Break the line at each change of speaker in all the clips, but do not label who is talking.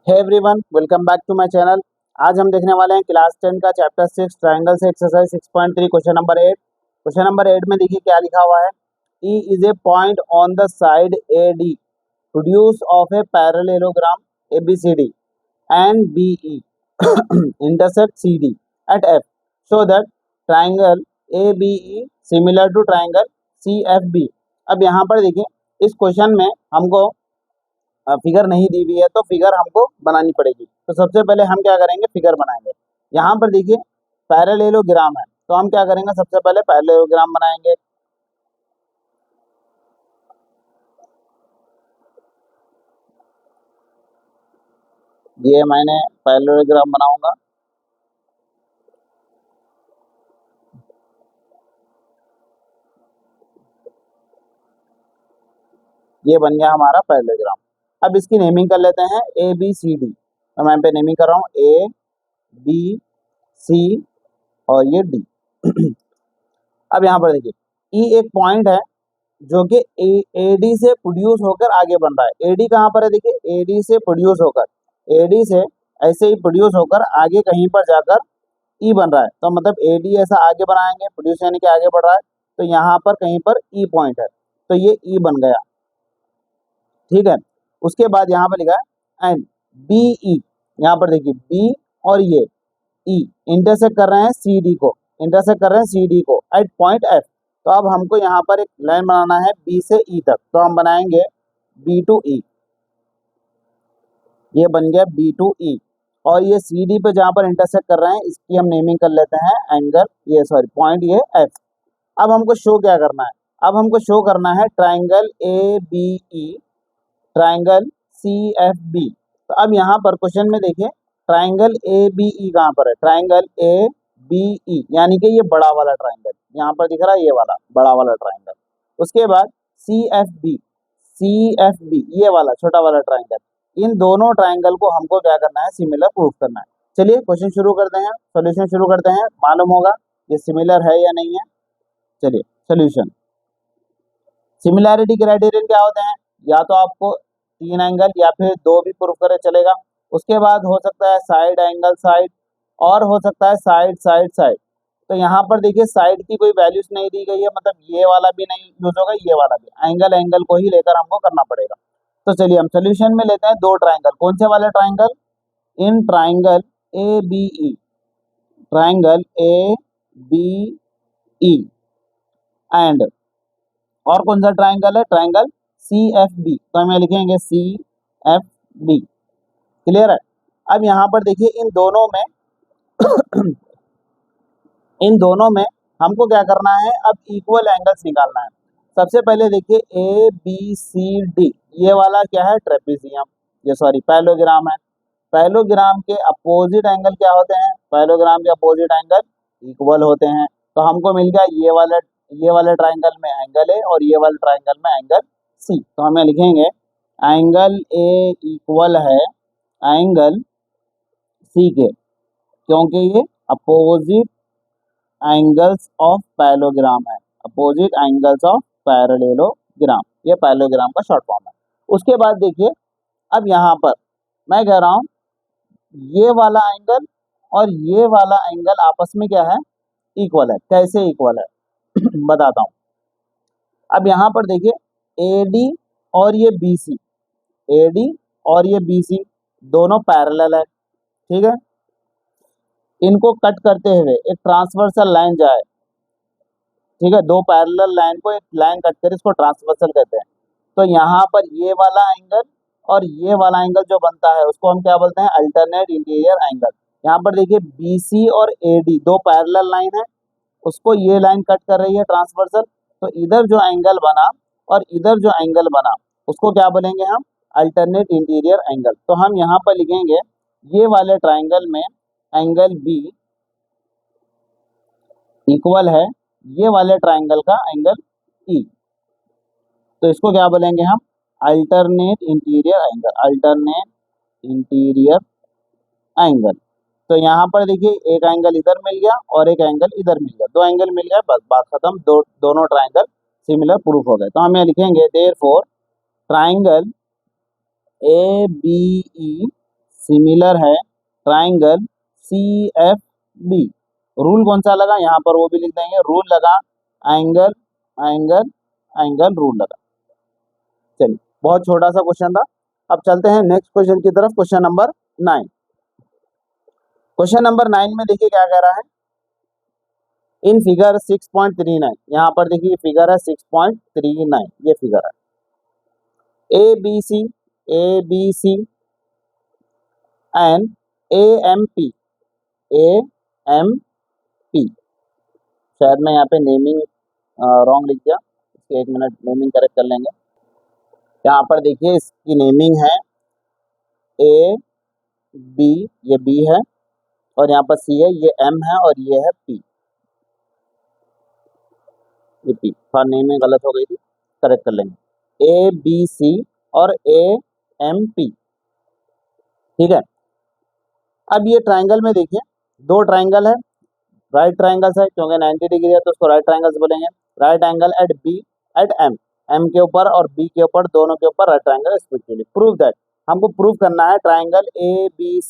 Hey everyone, welcome back to my channel. आज हम देखने वाले हैं क्लास 10 का चैप्टर 6 ट्रायंगल से exercise 6.3 question number 8। Question number 8 में देखिए क्या लिखा हुआ है। E is a point on the side AD produce of a parallelogram ABCD and BE intersect CD at F so that triangle ABE similar to triangle CFB। अब यहाँ पर देखिए इस क्वेश्चन में हमको फिगर नहीं दी हुई है तो फिगर हमको बनानी पड़ेगी। तो सबसे पहले हम क्या करेंगे, फिगर बनाएंगे। यहाँ पर देखिए पैरेललोग्राम है तो हम क्या करेंगे, सबसे पहले पैरेललोग्राम बनाएंगे। ये मैंने पैरेललोग्राम बनाऊंगा। ये बन गया हमारा पैरेललोग्राम। अब इसकी नेमिंग कर लेते हैं ABCD। तो मैं पे नेमिंग कर रहा हूँ ABC और ये D। अब यहाँ पर देखिए E एक पॉइंट है जो कि AD से प्रोड्यूस होकर आगे बन रहा है। AD कहाँ पर है, देखिए AD से प्रोड्यूस होकर, AD से ऐसे ही प्रोड्यूस होकर आगे कहीं पर जाकर E बन रहा है। तो मतलब AD ऐसा आगे बनाएंगे, प्रोड्यूस यानी कि आगे बढ़ रहा है, तो यहाँ पर कहीं पर E पॉइंट है तो ये E बन गया, ठीक है। उसके बाद यहाँ पर लिखा है एंड BE, यहाँ पर देखिए B और ये E इंटरसेक्ट कर रहे हैं CD को, इंटरसेक्ट कर रहे हैं CD को एट पॉइंट F। तो अब हमको यहाँ पर एक लाइन बनाना है B से E तक, तो हम बनाएंगे B to E। ये बन गया B to E। और ये CD पे जहाँ पर इंटरसेक्ट कर रहे हैं इसकी हम नेमिंग कर लेते हैं एंगल, ये सॉरी पॉइंट ये F। अब हमको शो क्या करना है, अब हमको शो करना है ट्राइंगल ABE ट्राइंगल CFB। तो अब यहाँ पर क्वेश्चन में देखिए ट्राइंगल ABE कहाँ पर है, ट्राइंगल ABE यानी कि ये बड़ा वाला ट्राइंगल यहाँ पर दिख रहा है, ये वाला बड़ा वाला ट्राइंगल। उसके बाद CFB ये वाला छोटा वाला ट्राइंगल। इन दोनों ट्राइंगल को हमको क्या करना है, सिमिलर प्रूफ करना है। चलिए क्वेश्चन शुरू करते हैं, सॉल्यूशन शुरू करते हैं। मालूम होगा ये सिमिलर है या नहीं है। चलिए सॉल्यूशन। सिमिलैरिटी क्राइटेरियन क्या होते हैं, या तो आपको 3 एंगल या फिर 2 भी प्रूफ करे चलेगा। उसके बाद हो सकता है साइड एंगल साइड, और हो सकता है साइड साइड साइड। तो यहाँ पर देखिए साइड की कोई वैल्यूज नहीं दी गई है, मतलब ये वाला भी नहीं यूज होगा, ये वाला भी, एंगल एंगल को ही लेकर हमको करना पड़ेगा। तो चलिए हम सोल्यूशन में लेते हैं 2 ट्राइंगल। कौन से वाले triangle, in triangle ABE, triangle ABE and और कौन सा ट्राइंगल है, ट्राइंगल CFB। तो हम लिखेंगे CFB। क्लियर है। अब यहाँ पर देखिए इन दोनों में हमको क्या करना है, अब इक्वल एंगल्स निकालना है। सबसे पहले देखिए ABCD ये वाला क्या है, ट्रेपेजियम, ये सॉरी पैरेललोग्राम है। पैरेललोग्राम के अपोजिट एंगल क्या होते हैं, पैरेललोग्राम के अपोजिट एंगल इक्वल होते हैं। तो हमको मिल गया ये वाले ट्राइंगल में एंगल A और ये वाले ट्राइंगल में एंगल C। तो हमें लिखेंगे एंगल A इक्वल है एंगल C के, क्योंकि ये अपोजिट एंगल्स ऑफ पैरेललोग्राम है, अपोजिट एंगल्स ऑफ पैरेललोग्राम, ये पैरेललोग्राम का शॉर्ट फॉर्म है। उसके बाद देखिए अब यहाँ पर मैं कह रहा हूँ ये वाला एंगल और ये वाला एंगल आपस में क्या है, इक्वल है। कैसे इक्वल है बताता हूँ। अब यहाँ पर देखिए AD और ये BC, AD और ये BC दोनों पैरेलल है, ठीक है। इनको कट करते हुए एक ट्रांसवर्सल लाइन जाए, ठीक है। 2 पैरेलल लाइन को एक लाइन कट कर इसको ट्रांसवर्सल कहते हैं। तो यहाँ पर ये वाला एंगल और ये वाला एंगल जो बनता है उसको हम क्या बोलते हैं, अल्टरनेट इंटीरियर एंगल। यहाँ पर देखिए BC और AD 2 पैरेलल लाइन है, उसको ये लाइन कट कर रही है ट्रांसवर्सल। तो इधर जो एंगल बना और इधर जो एंगल बना उसको क्या बोलेंगे हम, अल्टरनेट इंटीरियर एंगल। तो हम यहाँ पर लिखेंगे ये वाले ट्राइंगल में एंगल B इक्वल है ये वाले ट्राइंगल का एंगल E। तो इसको क्या बोलेंगे हम, alternate interior angle, alternate interior angle. तो यहाँ पर देखिए एक एंगल इधर मिल गया और एक एंगल इधर मिल गया, 2 एंगल मिल गया, बस बात खत्म, दोनों ट्राइंगल सिमिलर प्रूफ हो गए। तो हम यहाँ लिखेंगे देयरफॉर ट्राइंगल ABE सिमिलर है triangle C F B. Rule कौन सा लगा यहाँ पर वो भी लिख देंगे, रूल लगा एंगल एंगल एंगल रूल लगा। चलिए बहुत छोटा सा क्वेश्चन था। अब चलते हैं नेक्स्ट क्वेश्चन की तरफ, क्वेश्चन नंबर 9। क्वेश्चन नंबर 9 में देखिए क्या कह रहा है, इन फिगर 6.39, यहाँ पर देखिए फिगर है 6.39, ये फिगर है A B C and A M P A M P. शायद मैं यहाँ पे नेमिंग रॉन्ग लिख दिया, इसके 1 मिनट नेमिंग करेक्ट कर लेंगे। यहाँ पर देखिए इसकी नेमिंग है ए बी, ये बी है, और यहाँ पर सी है, ये एम है, और ये है पी, ये पी। हाँ नेमिंग गलत हो गई थी, करेक्ट कर लेंगे, ए बी सी और ए एम पी। ठीक है। अब ये ट्राइंगल में देखिए दो ट्राइंगल है, राइट ट्राइंगल्स है, क्योंकि 90 डिग्री है तो उसको राइट ट्राइंगल्स बोलेंगे। Right angle at B at M, M के ऊपर और बी के ऊपर, दोनों के ऊपर right triangle respectively. Prove that, हमको प्रूव करना है ट्राइंगल ए बी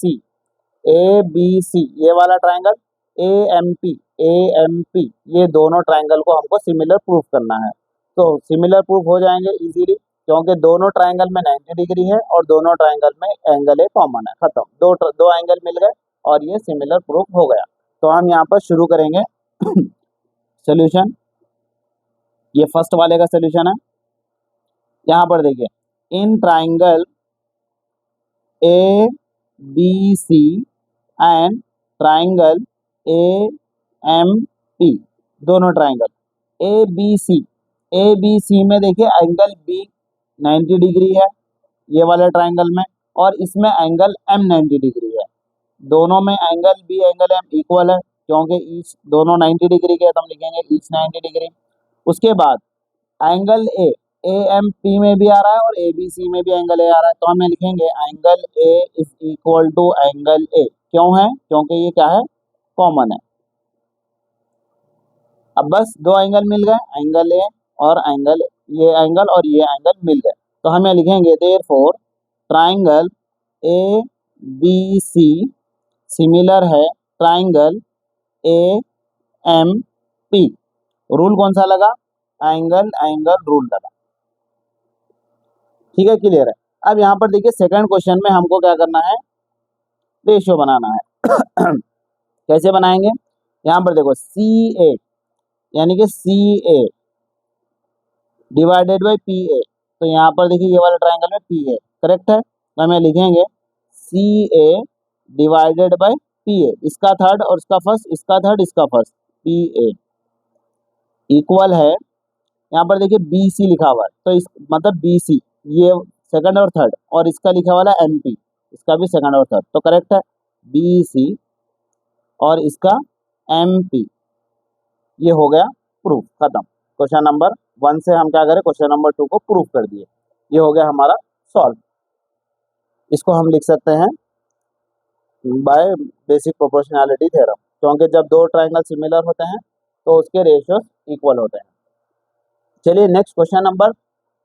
सी ये वाला ट्राइंगल, ए एम पी ये दोनों ट्राइंगल को हमको सिमिलर प्रूव करना है। तो सिमिलर प्रूफ हो जाएंगे इजीली, क्योंकि दोनों ट्राइंगल में 90 डिग्री है और दोनों ट्राइंगल में एंगल ए कॉमन है, खत्म। दो एंगल मिल गए और ये सिमिलर प्रूफ हो गया। तो हम यहाँ पर शुरू करेंगे सोल्यूशन। ये फर्स्ट वाले का सोल्यूशन है। यहाँ पर देखिए इन triangle A B C and triangle A M P, दोनों ट्राइंगल ए बी सी में देखिए एंगल बी 90 डिग्री है ये वाले ट्राइंगल में, और इसमें एंगल एम 90 डिग्री है। दोनों में angle B angle M equal है, क्योंकि ईच दोनों 90 डिग्री के, तो हम लिखेंगे ईच 90 डिग्री। उसके बाद एंगल ए एम पी में भी आ रहा है और ए बी सी में भी एंगल ए आ रहा है, तो हम लिखेंगे angle A is equal to angle A. क्यों है? क्योंकि ये क्या है, कॉमन है। अब बस दो एंगल मिल गए, एंगल ए और एंगल, ये एंगल और ये एंगल मिल गए, तो हम लिखेंगे therefore triangle A B C similar है triangle A M P. Rule कौन सा लगा? एंगल एंगल रूल लगा। ठीक है, क्लियर है। अब यहाँ पर देखिए सेकंड क्वेश्चन में हमको क्या करना है, रेशियो बनाना है। कैसे बनाएंगे? यहाँ पर देखो सी ए, यानी कि सी ए डिवाइडेड बाई पी ए, तो यहाँ पर देखिए ये वाला ट्राइंगल में पी ए करेक्ट है, तो हमें लिखेंगे सी ए डिवाइडेड बाई पी ए, इसका थर्ड और इसका फर्स्ट, इसका थर्ड इसका फर्स्ट, पी ए इक्वल है, यहाँ पर देखिए बी सी लिखा हुआ है, तो इस मतलब बी सी ये सेकंड और थर्ड, और इसका लिखा हुआ है एम पी, इसका भी सेकंड और थर्ड, तो करेक्ट है बी सी और इसका एम पी। ये हो गया प्रूफ, खत्म। क्वेश्चन नंबर 1 से हम क्या करें, क्वेश्चन नंबर 2 को प्रूफ कर दिए। ये हो गया हमारा सॉल्व। इसको हम लिख सकते हैं बाय बेसिक प्रोपोर्शनैलिटी थ्योरम, क्योंकि जब दो ट्राइंगल सिमिलर होते हैं तो उसके रेशियोस इक्वल होते हैं। चलिए नेक्स्ट क्वेश्चन नंबर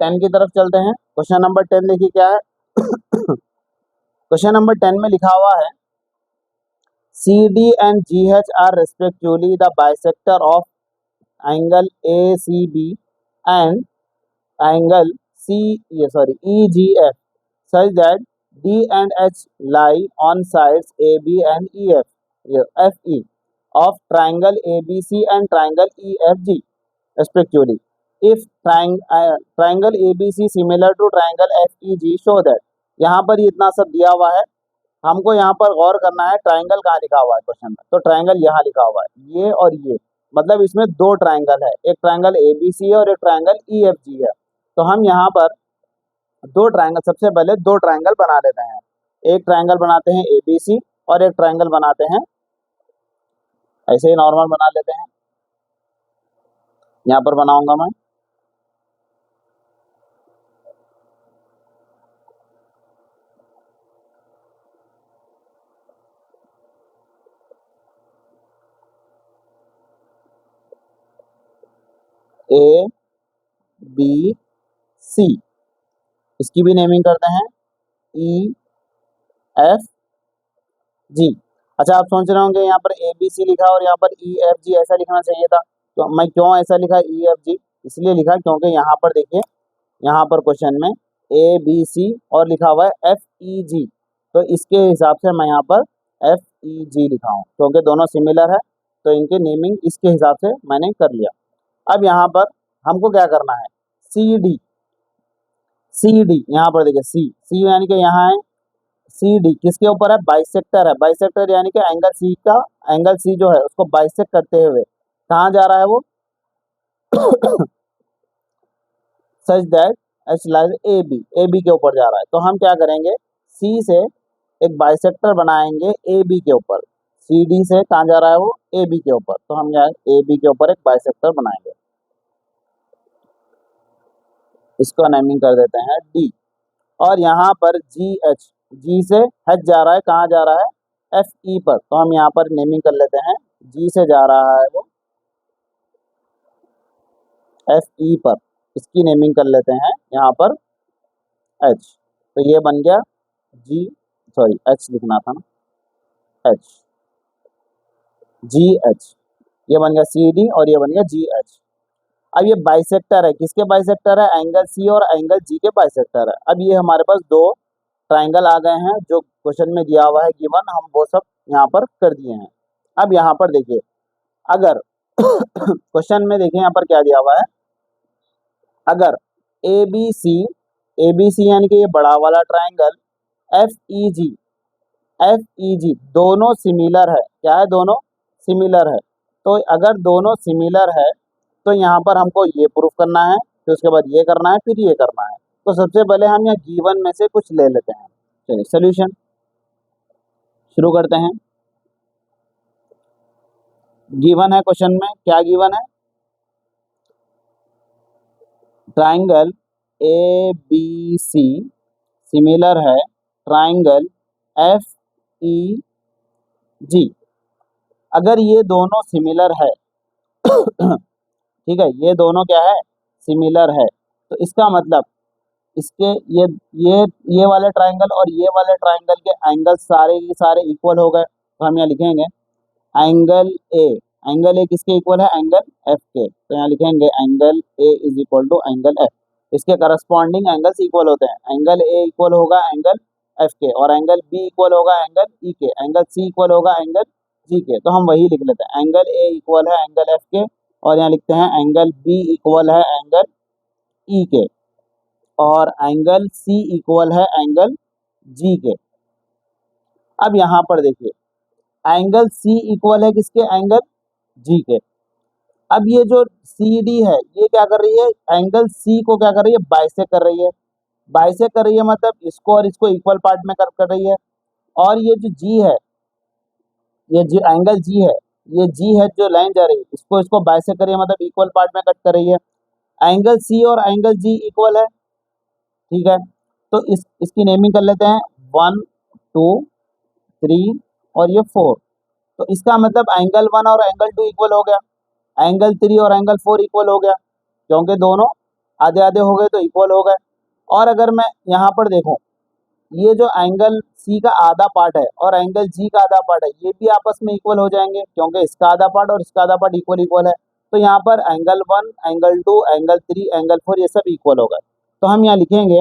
10 की तरफ चलते हैं। क्वेश्चन नंबर 10 देखिए क्या है। क्वेश्चन नंबर 10 में लिखा हुआ है C D and G H R respectively the bisector of angle A C B and angle E G F such that D and H lie on sides AB and FE of triangle ABC and triangle EFG respectively. If triangle ABC similar to triangle FEG, show that। यहाँ पर ये इतना सब दिया हुआ है, हमको यहाँ पर गौर करना है ट्राइंगल कहाँ लिखा हुआ है क्वेश्चन में, तो ट्राइंगल यहाँ लिखा हुआ है, ये और ये, मतलब इसमें दो ट्राइंगल है, एक ट्राइंगल ABC है और एक ट्राइंगल EFG है। तो हम यहाँ पर दो ट्राइंगल, सबसे पहले दो ट्राइंगल बना लेते हैं। एक ट्राइंगल बनाते हैं ABC और एक ट्राइंगल बनाते हैं, ऐसे ही नॉर्मल बना लेते हैं। यहाँ पर बनाऊंगा मैं ABC, इसकी भी नेमिंग करते हैं EFG। जी। अच्छा, आप सोच रहे होंगे यहाँ पर ए बी सी लिखा और यहाँ पर ई एफ जी ऐसा लिखना चाहिए था। तो मैं क्यों ऐसा लिखा ई एफ जी, इसलिए लिखा क्योंकि यहाँ पर देखिए, यहाँ पर क्वेश्चन में ए बी सी और लिखा हुआ है एफ ई जी, तो इसके हिसाब से मैं यहाँ पर एफ ई जी लिखा हूँ क्योंकि दोनों सिमिलर है, तो इनके नेमिंग इसके हिसाब से मैंने कर लिया। अब यहाँ पर हमको क्या करना है, सी डी, सी डी यहाँ पर देखिए सी सी यानी कि यहाँ है सी डी किसके ऊपर है, बाइसेक्टर है। बाइसेक्टर यानी कि एंगल सी का, एंगल सी जो है उसको बाइसेक्ट करते हुए कहाँ जा रहा है वो, such that H lies A B के ऊपर जा रहा है। तो हम क्या करेंगे, सी से एक बाइसेक्टर बनाएंगे ए बी के ऊपर। सी डी से कहाँ जा रहा है वो, ए बी के ऊपर, तो हम यहाँ ए बी के ऊपर एक बाइसेक्टर बनाएंगे, इसको नेमिंग कर देते हैं डी। और यहाँ पर जी एच, जी से एच जा रहा है, कहाँ जा रहा है, एफ ई पर, तो हम यहाँ पर नेमिंग कर लेते हैं, जी से जा रहा है वो एफ ई पर, इसकी नेमिंग कर लेते हैं यहाँ पर एच। तो ये बन गया जी, सॉरी एच लिखना था ना, एच, जी एच, ये बन गया सी डी और ये बन गया जी एच। अब ये बाइसेक्टर है, किसके बाइसेक्टर है, एंगल सी और एंगल जी के बाइसेक्टर है। अब ये हमारे पास दो ट्राइंगल आ गए हैं जो क्वेश्चन में दिया हुआ है गिवन, हम वो सब यहाँ पर कर दिए हैं। अब यहाँ पर देखिए, अगर क्वेश्चन में देखिए यहाँ पर क्या दिया हुआ है, अगर ए बी सी यानी कि ये बड़ा वाला ट्राइंगल, एफ ई जी दोनों सिमिलर है, क्या है, दोनों सिमिलर है। तो अगर दोनों सिमिलर है तो यहाँ पर हमको ये प्रूफ करना है, फिर उसके बाद ये करना है, फिर ये करना है। तो सबसे पहले हम यहाँ गिवन में से कुछ ले लेते हैं। चलिए सोल्यूशन शुरू करते हैं। गिवन है क्वेश्चन में, क्या गिवन है, triangle A B C similar है ट्राइंगल एफ ई जी। अगर ये दोनों सिमिलर है ठीक है, ये दोनों क्या है, सिमिलर है, तो इसका मतलब इसके ये ये वाले ट्राइंगल और ये वाले ट्राइंगल के एंगल सारे के सारे इक्वल हो गए। तो हम यहाँ लिखेंगे एंगल ए, एंगल ए किसके इक्वल है, एंगल एफ के, तो यहाँ लिखेंगे angle A is equal to angle F. इसके करस्पॉन्डिंग एंगल्स इक्वल होते हैं, एंगल ए इक्वल होगा एंगल एफ के, और एंगल बी इक्वल होगा एंगल ई के, एंगल सी इक्वल होगा एंगल जी के। तो हम वही लिख लेते हैं, एंगल ए इक्वल है एंगल एफ के, और यहाँ लिखते हैं एंगल बी इक्वल है एंगल ई के, और एंगल सी इक्वल है एंगल जी के। अब यहाँ पर देखिए, एंगल सी इक्वल है किसके, एंगल जी के। अब ये जो सी डी है ये क्या कर रही है, एंगल सी को क्या कर रही है, बाइसेक्ट कर रही है। बाइसेक्ट कर रही है मतलब इसको और इसको इक्वल पार्ट में कट कर रही है। और ये जो जी है, ये जो एंगल जी है, ये जी है जो लाइन जा रही है, इसको इसको बाइसेक्ट कर रही है मतलब इक्वल पार्ट में कट कर रही है। एंगल सी और एंगल जी इक्वल है, ठीक है। तो इसकी नेमिंग कर लेते हैं 1 2 3 और ये 4। तो इसका मतलब एंगल 1 और एंगल 2 इक्वल हो गया, एंगल 3 और एंगल 4 इक्वल हो गया, क्योंकि दोनों आधे आधे हो गए तो इक्वल हो गए। और अगर मैं यहाँ पर देखूं, ये जो एंगल सी का आधा पार्ट है और एंगल जी का आधा पार्ट है, ये भी आपस में इक्वल हो जाएंगे क्योंकि इसका आधा पार्ट और इसका आधा पार्ट इक्वल इक्वल है। तो यहाँ पर एंगल 1 एंगल 2 एंगल 3 एंगल 4 ये सब इक्वल हो गए। तो हम यहाँ लिखेंगे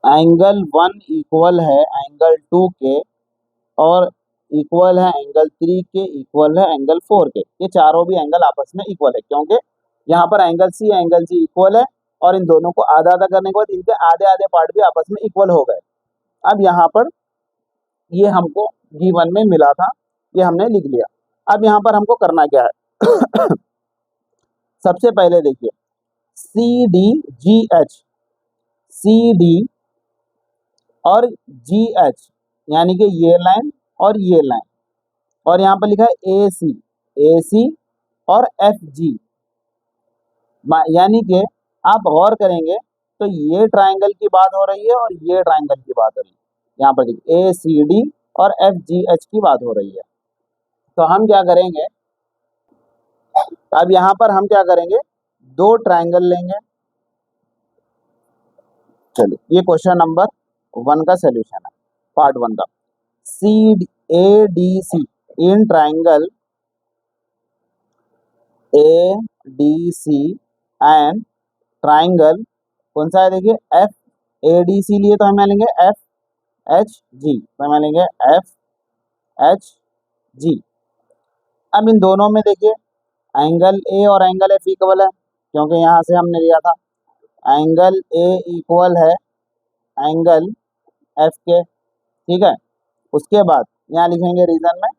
एंगल 1 इक्वल है एंगल 2 के, और इक्वल है एंगल 3 के, इक्वल है एंगल 4 के। ये चारों भी एंगल आपस में इक्वल है क्योंकि यहाँ पर angle C angle G equal है, और इन दोनों को आधा आधा करने के बाद इनके आधे आधे पार्ट भी आपस में इक्वल हो गए। अब यहाँ पर ये हमको गिवन में मिला था, ये हमने लिख लिया। अब यहाँ पर हमको करना क्या है सबसे पहले देखिए, C D G H, C D और जी एच यानी कि ये लाइन और ये लाइन, और यहाँ पर लिखा है ए सी और एफ जी, यानी कि आप गौर करेंगे तो ये ट्राइंगल की बात हो रही है और ये ट्राइंगल की बात हो रही है। यहाँ पर देखिए ए सी डी और एफ जी एच की बात हो रही है। तो हम क्या करेंगे, अब यहाँ पर हम क्या करेंगे, दो ट्राइंगल लेंगे। चलिए ये क्वेश्चन नंबर 1 का सोल्यूशन है, पार्ट 1 का। C A D C in triangle A D C and triangle कौन सा है देखिए एफ ए डी सी लिए तो हम यहाँ लेंगे एफ एच जी, तो हम यहाँ लेंगे एफ एच जी। अब इन दोनों में देखिए एंगल ए और एंगल एफ इक्वल है, क्योंकि यहाँ से हमने लिया था एंगल ए इक्वल है एंगल एफ के, ठीक है। उसके बाद यहाँ लिखेंगे रीजन में,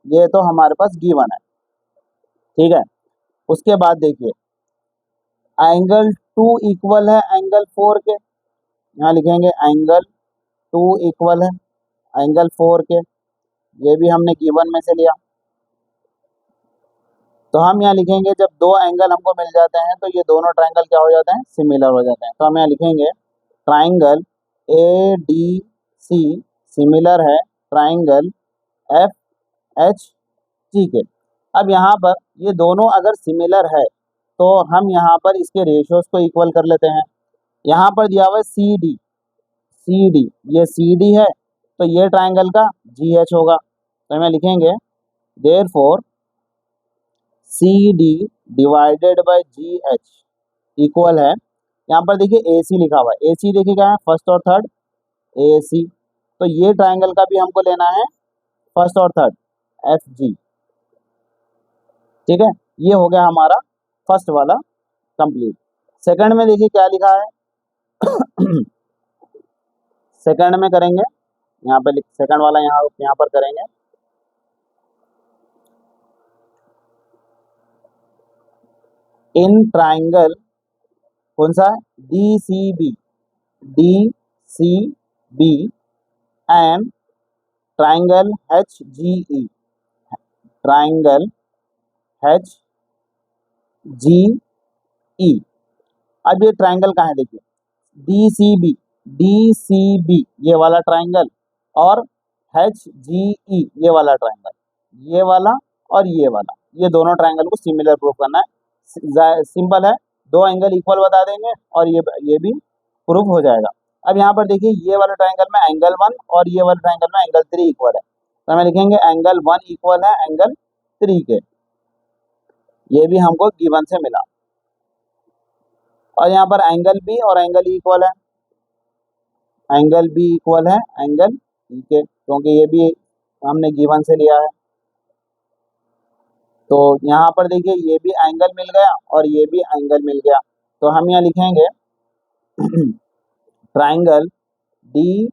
ये तो हमारे पास गिवन है, ठीक है। उसके बाद देखिए एंगल टू इक्वल है एंगल फोर के, यहाँ लिखेंगे एंगल टू इक्वल है एंगल फोर के, ये भी हमने गिवन में से लिया। तो हम यहाँ लिखेंगे जब दो एंगल हमको मिल जाते हैं तो ये दोनों ट्राइंगल क्या हो जाते हैं, सिमिलर हो जाते हैं। तो हम यहाँ लिखेंगे triangle A D C similar है ट्राइंगल एफ एच जी के। अब यहाँ पर ये दोनों अगर सिमिलर है तो हम यहाँ पर इसके रेशियोज को इक्वल कर लेते हैं। यहाँ पर दिया हुआ है सी डी, ये सी डी है तो ये ट्राइंगल का जी एच होगा। तो हमें लिखेंगे therefore C D divided by G H equal है, यहाँ पर देखिए ए सी लिखा हुआ है, ए सी देखिए क्या है फर्स्ट और थर्ड ए सी, तो ये ट्राइंगल का भी हमको लेना है फर्स्ट और थर्ड एफ जी, ठीक है। ये हो गया हमारा फर्स्ट वाला कंप्लीट। सेकंड में देखिए क्या लिखा है सेकंड में करेंगे, यहाँ पे सेकंड वाला यहाँ पर करेंगे। इन ट्राइंगल कौन सा है D C B and triangle H G E, triangle H G E. अब ये ट्राइंगल कहाँ है देखिए डी सी बी ये वाला ट्राइंगल और एच जी ई ये वाला ट्राइंगल, ये वाला और ये वाला, ये दोनों ट्राइंगल को सिमिलर प्रूफ करना है। सिंपल है, दो एंगल इक्वल बता देंगे और ये भी प्रूफ हो जाएगा। अब यहाँ पर देखिए ये वाला ट्राइंगल में एंगल वन और ये वाला ट्राइंगल में एंगल थ्री इक्वल है, तो हमें लिखेंगे एंगल वन इक्वल है एंगल थ्री के, ये भी हमको गिवन से मिला। और यहाँ पर एंगल बी और एंगल ई इक्वल है, एंगल बी इक्वल है एंगल ई के, क्योंकि ये भी हमने गिवन से लिया है। तो यहाँ पर देखिए ये भी एंगल मिल गया और ये भी एंगल मिल गया, तो हम यहाँ लिखेंगे ट्राइंगल डी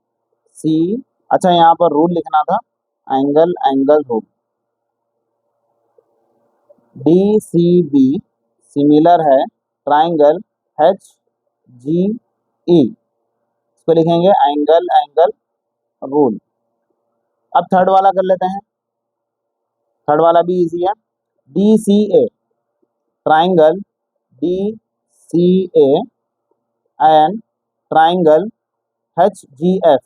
सी, अच्छा यहाँ पर रूल लिखना था angle rule, D C B similar है ट्राइंगल एच जी ई, इसको लिखेंगे एंगल रूल। अब थर्ड वाला कर लेते हैं, थर्ड वाला भी इजी है, D C A triangle D C A and triangle H G F,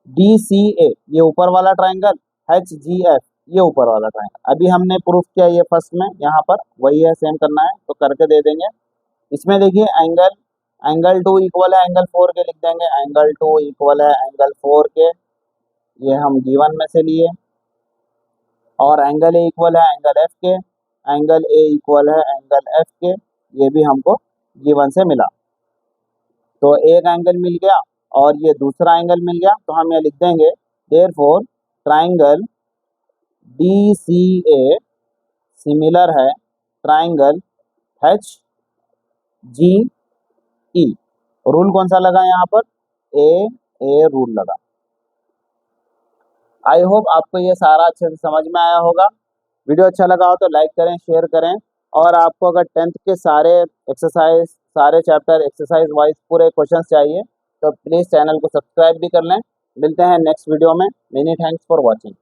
D C A ये ऊपर वाला ट्राइंगल, एच जी एफ ये ऊपर वाला ट्राइंगल। अभी हमने प्रूफ किया ये फर्स्ट में, यहाँ पर वही है, सेम करना है तो करके दे देंगे। इसमें देखिए एंगल टू इक्वल है एंगल फोर के, लिख देंगे एंगल टू इक्वल है एंगल फोर के, ये हम गिवन में से लिए। और एंगल ए इक्वल है एंगल एफ के, एंगल ए इक्वल है एंगल एफ के, ये भी हमको गिवन से मिला। तो एक एंगल मिल गया और ये दूसरा एंगल मिल गया, तो हम ये लिख देंगे therefore triangle D C a similar है ट्राइंगल एच जी ई। रूल कौन सा लगा यहाँ पर, ए रूल लगा। आई होप आपको ये सारा अच्छे से समझ में आया होगा। वीडियो अच्छा लगा हो तो लाइक करें, शेयर करें, और आपको अगर 10th के सारे एक्सरसाइज, सारे चैप्टर एक्सरसाइज वाइज पूरे क्वेश्चंस चाहिए तो प्लीज़ चैनल को सब्सक्राइब भी कर लें। मिलते हैं नेक्स्ट वीडियो में। Many thanks for watching.